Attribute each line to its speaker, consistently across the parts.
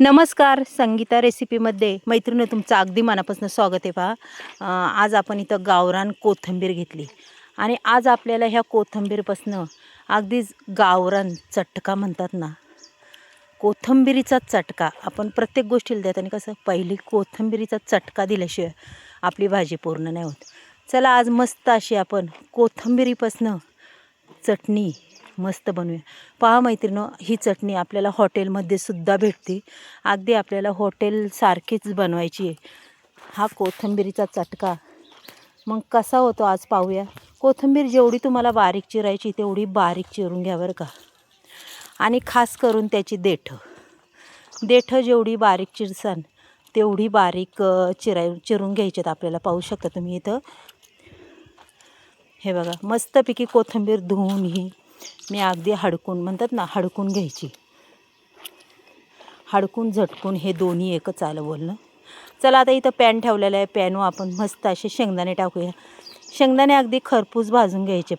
Speaker 1: नमस्कार. संगीता रेसिपीमध्ये मैत्रिणी तुमचं अगदी मनापासून स्वागत आहे. आज आपण इथं गावरान कोथिंबीर घेतली आणि आज आपल्याला ह्या कोथिंबीरपासून अगदीच गावरान चटका म्हणतात ना, कोथिंबीरीचा चटका. आपण प्रत्येक गोष्टीला देताना कसं पहिली कोथिंबीरीचा चटका दिल्याशिवाय आपली भाजी पूर्ण नाही होत. चला आज मस्त अशी आपण कोथिंबीरीपासून चटणी मस्त बनवूया. पहा मैत्रिणींनो, ही चटणी आपल्याला हॉटेलमध्ये सुद्धा भेटते. अगदी आपल्याला हॉटेलसारखीच बनवायची आहे. हा कोथिंबीरीचा चटका मग कसा होतो आज पाहूया. कोथिंबीर जेवढी तुम्हाला बारीक चिरायची तेवढी बारीक चिरून घ्या बरं का. आणि खास करून त्याची देठं जेवढी बारीक चिरसान तेवढी बारीक चिरून घ्यायच्यात आपल्याला. पाहू शकता तुम्ही इथं. हे बघा, मस्तपैकी कोथिंबीर धुवून ही मी अगदी हडकून म्हणतात ना, हडकून घ्यायची. हडकून झटकून हे दोन्ही एकच आलं बोलणं. चला आता इथं पॅन ठेवलेला आहे. पॅनवर आपण मस्त असे शेंगदाणे टाकूया. शेंगदाणे अगदी खरपूस भाजून घ्यायचे.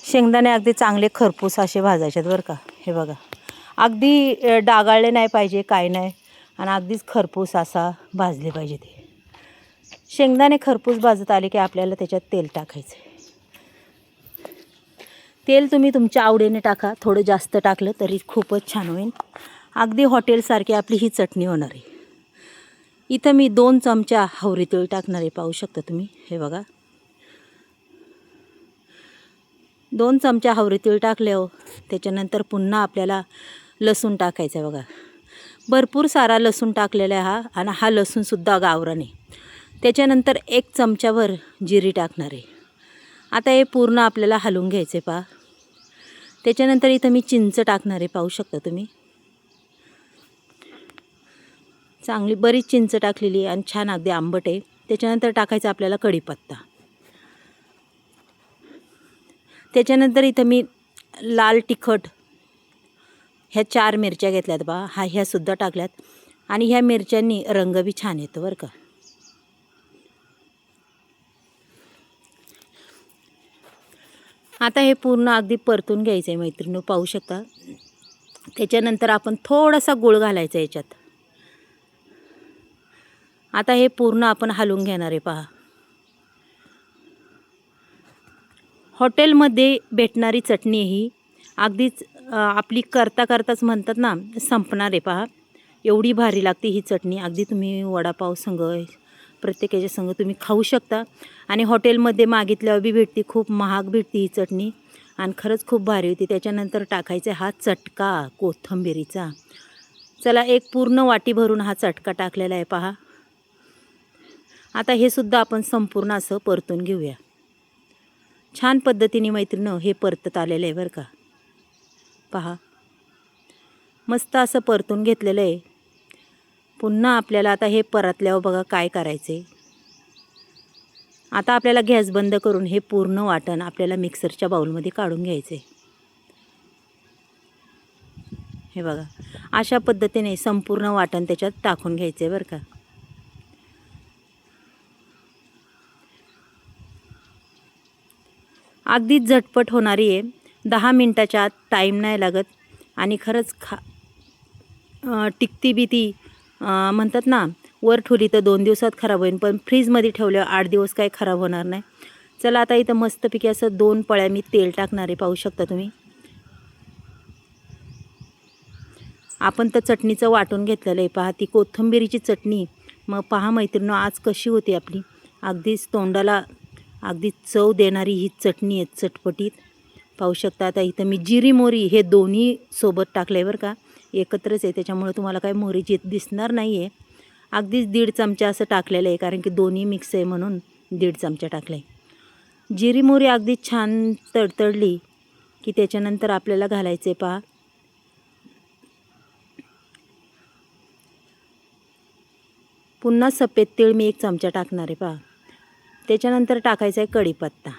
Speaker 1: शेंगदाणे अगदी चांगले खरपूस असे भाजायचे बरं का. हे बघा, अगदी डागाळले नाही पाहिजे, काय नाही, आणि अगदीच खरपूस असा भाजले पाहिजे ते. शेंगदाणे खरपूस भाजत आले की आपल्याला त्याच्यात तेल टाकायचं. तेल तुम्ही तुमच्या आवडीने टाका. थोडं जास्त टाकलं तरी खूपच छान होईल. अगदी हॉटेलसारखी आपली ही चटणी होणार आहे. इथं मी 2 चमचा हावरी तीळ टाकणार आहे. पाहू शकता तुम्ही. हे बघा, 2 चमचा हावरी तीळ टाकले हो. त्याच्यानंतर पुन्हा आपल्याला लसूण टाकायचं आहे. बघा, भरपूर सारा लसूण टाकलेला आहे हा, आणि हा लसूणसुद्धा गावरान आहे. त्याच्यानंतर 1 चमचाभर जिरी टाकणार आहे. आता हे पूर्ण आपल्याला हलवून घ्यायचे. पहा, त्याच्यानंतर इथं मी चिंच टाकणार आहे. पाहू शकता तुम्ही. चांगली बरीच चिंच टाकलेली आणि छान अगदी आंबट आहे. त्याच्यानंतर टाकायचा आपल्याला कढीपत्ता. त्याच्यानंतर इथं मी लाल तिखट ह्या 4 मिरच्या घेतल्यात. ह्यासुद्धा टाकल्यात, आणि ह्या मिरच्यांनी रंग बी छान येतो बरं का. आता हे पूर्ण अगदी परतून घ्यायचं आहे मैत्रिणी. पाहू शकता. त्याच्यानंतर आपण थोडासा गूळ घालायचा याच्यात. आता हे पूर्ण आपण हलवून घेणार आहे. पहा, हॉटेलमध्ये भेटणारी चटणी ही अगदीच आपली करताच म्हणतात ना, संपणार आहे. पहा, एवढी भारी लागते ही चटणी. अगदी तुम्ही वडापाव संग प्रत्येकाच्या संग तुम्ही खाऊ शकता. आणि हॉटेलमध्ये मागितल्यावर बी भेटते. खूप महाग भेटते ही चटणी, आणि खरंच खूप भारी होती. त्याच्यानंतर टाकायचा हा चटका कोथिंबीरीचा. चला, एक पूर्ण वाटी भरून हा चटका टाकलेला आहे. पहा, आता हे सुद्धा आपण संपूर्ण असं परतून घेऊया. छान पद्धतीने मैत्रिणी हे परतत आलेलं आहे बरं का. पहा, मस्त असं परतून घेतलेलं आहे. पुन्हा आपल्याला आता हे परतल्यावर बघा काय करायचं आहे. आता आपल्याला गॅस बंद करून हे पूर्ण वाटण आपल्याला मिक्सरच्या बाउलमध्ये काढून घ्यायचं आहे. हे बघा, अशा पद्धतीने संपूर्ण वाटण त्याच्यात टाकून घ्यायचं आहे बरं का. अगदीच झटपट होणारी आहे. 10 मिनटाच्या आत, टाईम नाही लागत, आणि खरंच टिकती बी ती. म्हणतात ना, वर ठेवली तर 2 दिवसात खराब होईल, पण फ्रीजमध्ये ठेवल्यावर 8 दिवस काही खराब होणार नाही. चला, आता इथं मस्तपैकी असं 2 पळ्या मी तेल टाकणार आहे. पाहू शकता तुम्ही. आपण तर चटणीचं वाटून घेतलेलं आहे. पहा, ती कोथिंबीरीची चटणी. मग पहा मैत्रिणी, आज कशी होती आपली. अगदीच तोंडाला अगदी चव देणारी ही चटणी आहे, चटपटीत. पाहू शकता. आता इथं मी जिरी मोहरी हे दोन्ही सोबत टाकलं आहे बरं का. एकत्रच आहे, त्याच्यामुळे तुम्हाला काही मोहरीची दिसणार नाही आहे. अगदीच 1.5 चमचा असं टाकलेलं आहे, कारण की दोन्ही मिक्स आहे म्हणून 1.5 चमचा टाकलं आहे. जिरी मोहरी अगदी छान तडतडली की त्याच्यानंतर आपल्याला घालायचं आहे. पहा, पुन्हा सफेद तीळ मी 1 चमचा टाकणार आहे. पहा, त्याच्यानंतर टाकायचा आहे कढीपत्ता.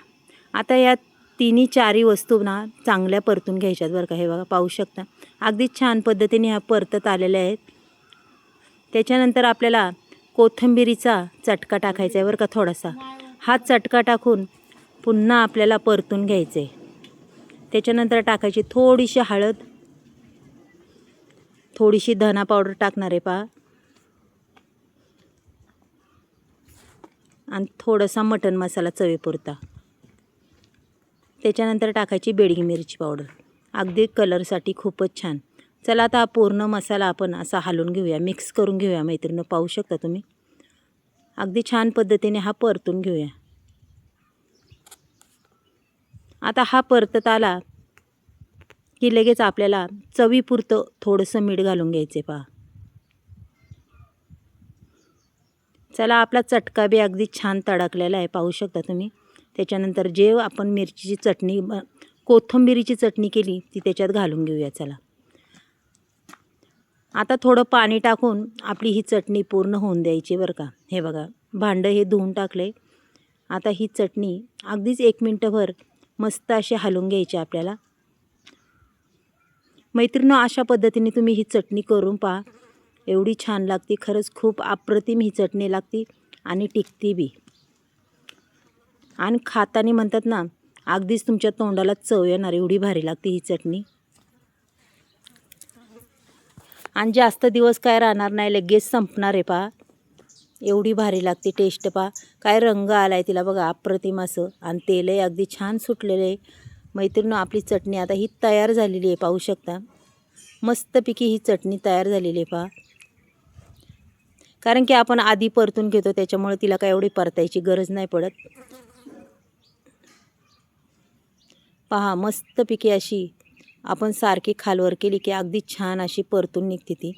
Speaker 1: आता या 3-4 वस्तू ना चांगल्या परतून घ्यायच्यात बरं का. हे बघा, पाहू शकता अगदी छान पद्धतीने ह्या परतत आलेल्या आहेत. त्याच्यानंतर आपल्याला कोथिंबीरीचा चटका टाकायचा आहे बरं का थोडासा. हा चटका टाकून पुन्हा आपल्याला परतून घ्यायचं आहे. त्याच्यानंतर टाकायची थोडीशी हळद. थोडीशी धना पावडर टाकणार आहे पहा, आणि थोडासा मटण मसाला चवीपुरता. त्याच्यानंतर टाकायची बेडगी मिरची पावडर, अगदी कलरसाठी खूपच छान. चला आता हा पूर्ण मसाला आपण असा हलवून घेऊया, मिक्स करून घेऊया मैत्रिणी. पाहू शकता तुम्ही अगदी छान पद्धतीने हा परतून घेऊया. आता हा परतत आला की लगेच आपल्याला चवीपुरतं थोडंसं मीठ घालून घ्यायचे पहा. चला आपला चटका बी अगदी छान तडकलेला आहे, पाहू शकता तुम्ही. त्याच्यानंतर जे आपण मिरचीची चटणी कोथिंबीरीची चटणी केली ती त्याच्यात घालून घेऊया. चला आता थोडं पाणी टाकून आपली ही चटणी पूर्ण होऊन द्यायची बरं का. हे बघा भांडं हे धुवून टाकले. आता ही चटणी अगदीच 1 मिनटभर मस्त अशी हलवून घ्यायची आपल्याला. मैत्रिणी अशा पद्धतीने तुम्ही ही चटणी करून पहा, एवढी छान लागते. खरंच खूप अप्रतिम ही चटणी लागते आणि टिकती बी. आणि खाताना म्हणतात ना अगदीच तुमच्या तोंडाला चव येणार, एवढी भारी लागते ही चटणी. आणि जास्त दिवस काय राहणार नाही, लगेच संपणार आहे पहा. एवढी भारी लागते टेस्ट पहा. काय रंग आला आहे तिला बघा, अप्रतिम असं. आणि तेलही अगदी छान सुटलेलं आहे. मैत्रिणी आपली चटणी आता ही तयार झालेली आहे, पाहू शकता. मस्तपैकी ही चटणी तयार झालेली आहे पहा. कारण की आपण आधी परतून घेतो त्याच्यामुळे तिला काय एवढी परतायची गरज नाही पडत. पहा मस्तपैकी अशी आपण सारखी खालवर केली की अगदी छान अशी परतून निघते ती.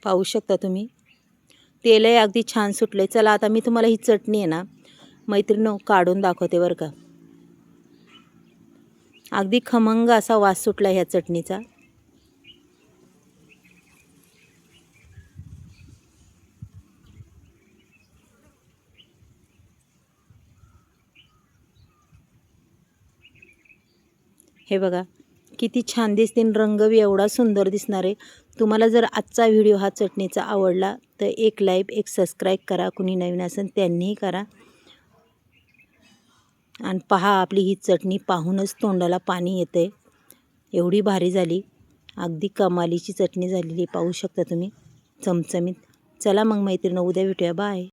Speaker 1: पाहू शकता तुम्ही तेलही अगदी छान सुटले. चला आता मी तुम्हाला ही चटणी आहे ना मैत्रिणी काढून दाखवते बरं का. अगदी खमंग असा वास सुटला ह्या चटणीचा. हे बघा किती छान दिसते, रंग बी एवढा सुंदर दिसणार आहे. तुम्हाला जर आजचा व्हिडिओ हा चटणीचा आवडला तर एक लाईक, एक सबस्क्राईब करा. कुणी नवीन असेल त्यांनीही करा. आणि पहा आपली ही चटणी पाहूनच तोंडाला पाणी येते, एवढी भारी झाली. अगदी कमालीची चटणी झालेली पाहू शकता तुम्ही, चमचमीत. चला मग मैत्रिणी उद्या भेटूया. बाय.